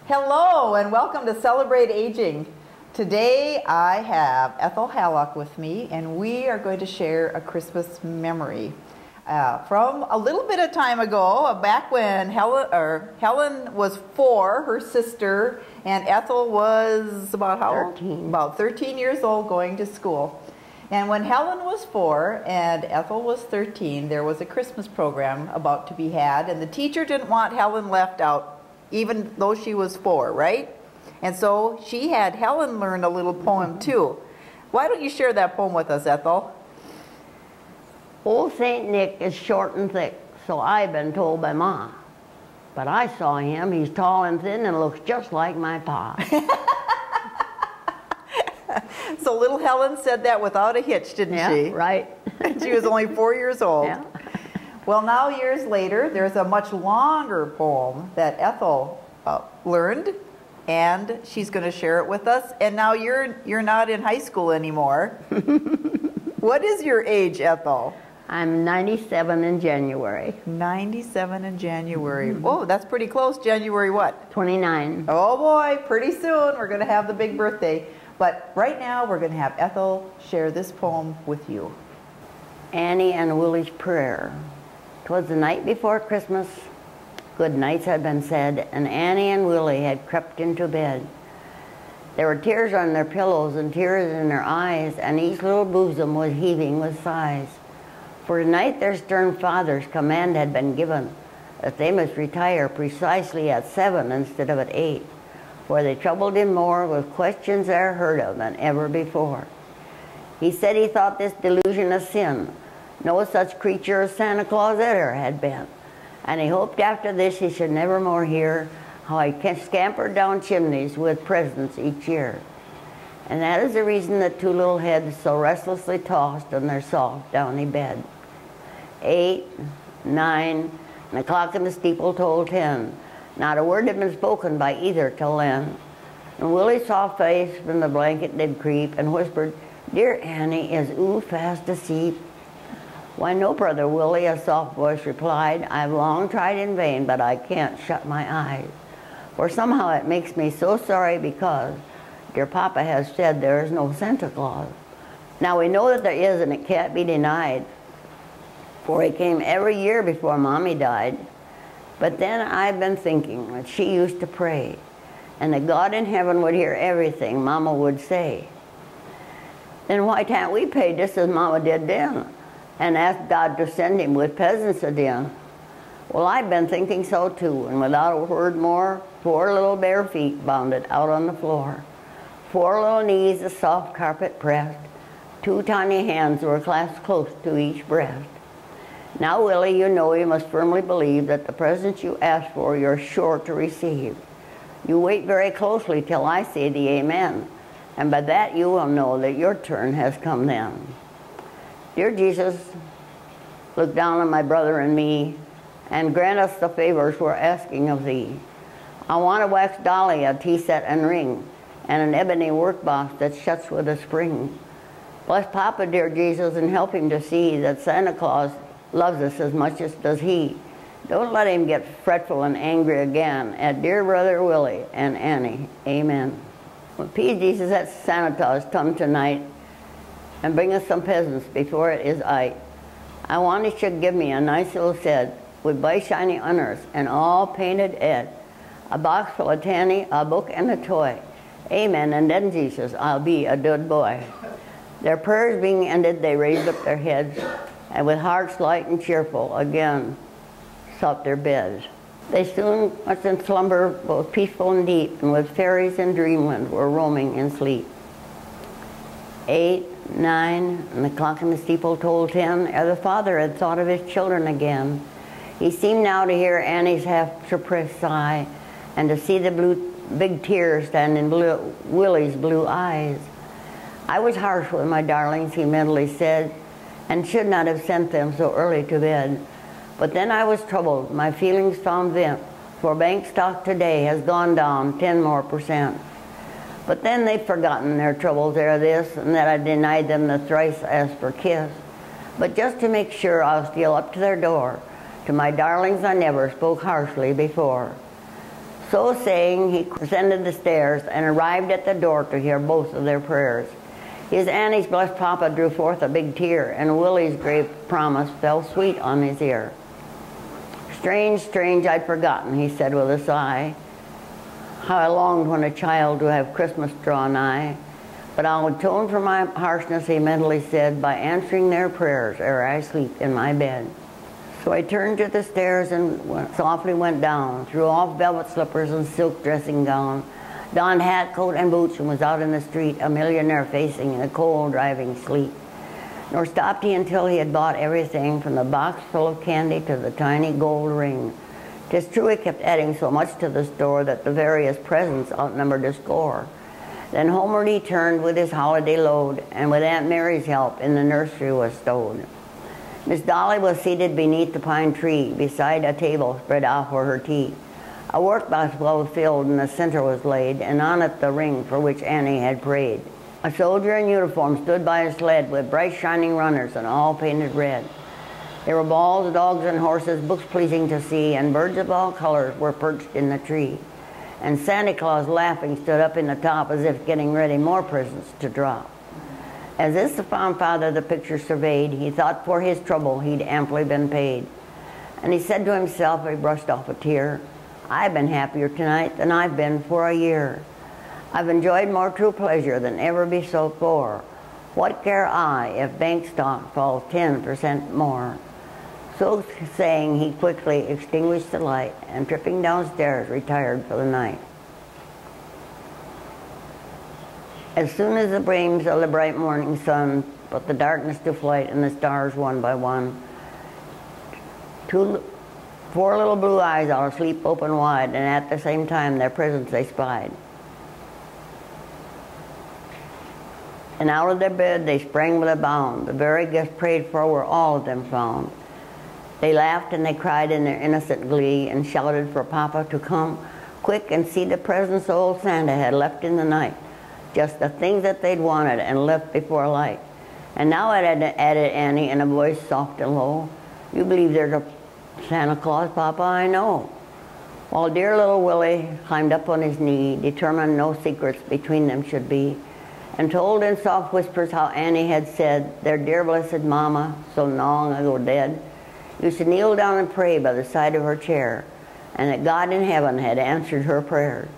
Hello and welcome to Celebrate Aging. Today I have Ethel Hallock with me and we are going to share a Christmas memory from a little bit of time ago, back when Helen was 4, her sister, and Ethel was about how old? 13. About 13 years old, going to school. And when Helen was 4 and Ethel was 13, there was a Christmas program about to be had, and the teacher didn't want Helen left out, even though she was 4, right? And so she had Helen learn a little poem too. Why don't you share that poem with us, Ethel? Old Saint Nick is short and thick, so I've been told by Ma. But I saw him, he's tall and thin and looks just like my pa. So little Helen said that without a hitch, didn't she? Yeah, right. She was only 4 years old. Yeah. Well, now years later, there's a much longer poem that Ethel learned, and she's going to share it with us. And now you're not in high school anymore. What is your age, Ethel? I'm 97 in January. 97 in January. Oh, that's pretty close. January what? 29. Oh boy, pretty soon we're going to have the big birthday. But right now we're going to have Ethel share this poem with you. Annie and Willie's Prayer. 'Twas the night before Christmas. Good nights had been said, and Annie and Willie had crept into bed. There were tears on their pillows and tears in their eyes, and each little bosom was heaving with sighs. For tonight their stern father's command had been given that they must retire precisely at 7 instead of at 8, for they troubled him more with questions e'er heard of than ever before. He said he thought this delusion a sin. No such creature as Santa Claus ever had been. And he hoped after this he should never more hear how he scampered down chimneys with presents each year. And that is the reason that two little heads so restlessly tossed on their soft, downy bed. 8, 9, and the clock in the steeple told 10. Not a word had been spoken by either till then. And Willie's soft face from the blanket did creep and whispered, "Dear Annie is fast asleep." "Why, no, Brother Willie," a soft voice replied. "I've long tried in vain, but I can't shut my eyes. For somehow it makes me so sorry because dear Papa has said there is no Santa Claus. Now we know that there is, and it can't be denied, for he came every year before Mommy died. But then I've been thinking that she used to pray, and that God in heaven would hear everything Mama would say. Then why can't we pay just as Mama did then, and ask God to send him with presents again?" Well, I've been thinking so too, and without a word more, 4 little bare feet bounded out on the floor. 4 little knees the soft carpet pressed. 2 tiny hands were clasped close to each breast. "Now, Willie, you know you must firmly believe that the presents you ask for you're sure to receive. You wait very closely till I say the amen, and by that you will know that your turn has come then. Dear Jesus, look down on my brother and me, and grant us the favors we're asking of thee. I want a wax dolly, a tea set and ring, and an ebony workbox that shuts with a spring. Bless Papa, dear Jesus, and help him to see that Santa Claus loves us as much as does he. Don't let him get fretful and angry again. At dear Brother Willie and Annie, amen." Well, please, Jesus, let Santa Claus come tonight and bring us some presents before it is night. I want he should give me a nice little set with bright shiny honors and all painted ed, a box full of tanny, a book and a toy. Amen, and then Jesus, I'll be a good boy. Their prayers being ended, they raised up their heads, and with hearts light and cheerful, again sought their beds. They soon was in slumber, both peaceful and deep, and with fairies in dreamland were roaming in sleep. 8, 9, and the clock in the steeple told 10, ere the father had thought of his children again. He seemed now to hear Annie's half-suppressed sigh, and to see the big tears stand in Willie's blue eyes. "I was harsh with my darlings," he mentally said, "and should not have sent them so early to bed. But then I was troubled, my feelings found vent, for bank stock today has gone down 10 more %. But then they've forgotten their troubles ere this, and that I denied them the thrice asked for kiss. But just to make sure, I'll steal up to their door. To my darlings I never spoke harshly before. So saying, he ascended the stairs and arrived at the door to hear both of their prayers. His Annie's blessed papa drew forth a big tear, and Willie's grave promise fell sweet on his ear. Strange, strange, I'd forgotten, he said with a sigh, how I longed when a child to have Christmas draw nigh. But I'll atone for my harshness, he mentally said, by answering their prayers ere I sleep in my bed. So I turned to the stairs and softly went down, threw off velvet slippers and silk dressing gown, donned hat, coat, and boots, and was out in the street, a millionaire facing the cold driving sleet. Nor stopped he until he had bought everything, from the box full of candy to the tiny gold ring. 'Tis true he kept adding so much to the store that the various presents outnumbered a score. Then homeward he turned with his holiday load, and with Aunt Mary's help in the nursery was stowed. Miss Dolly was seated beneath the pine tree, beside a table spread out for her tea. A workbox well filled in the center was laid, and on it the ring for which Annie had prayed. A soldier in uniform stood by a sled with bright shining runners and all painted red. There were balls, dogs, and horses, books pleasing to see, and birds of all colors were perched in the tree. And Santa Claus, laughing, stood up in the top as if getting ready more presents to drop. As this the fond father the picture surveyed, he thought for his trouble he'd amply been paid. And he said to himself, he brushed off a tear, I've been happier tonight than I've been for a year. I've enjoyed more true pleasure than ever before. What care I if bank stock falls 10% more? So saying, he quickly extinguished the light, and tripping downstairs, retired for the night. As soon as the beams of the bright morning sun put the darkness to flight and the stars one by one, four little blue eyes all asleep open wide, and at the same time their presence they spied. And out of their bed they sprang with a bound. The very gifts prayed for were all of them found. They laughed and they cried in their innocent glee, and shouted for Papa to come quick and see the presents old Santa had left in the night. Just the things that they'd wanted and left before light. And now, added Annie in a voice soft and low, you believe there's a Santa Claus, Papa, I know. While dear little Willie climbed up on his knee, determined no secrets between them should be, and told in soft whispers how Annie had said, their dear blessed mama, so long ago dead, used to kneel down and pray by the side of her chair, and that God in heaven had answered her prayers.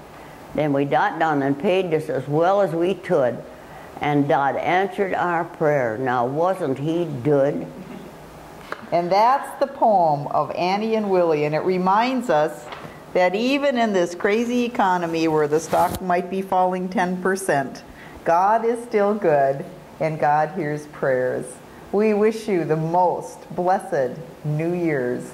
Then we got down and paid just as well as we could, and God answered our prayer. Now wasn't he good? And that's the poem of Annie and Willie, and it reminds us that even in this crazy economy where the stock might be falling 10%, God is still good, and God hears prayers. We wish you the most blessed New Year's.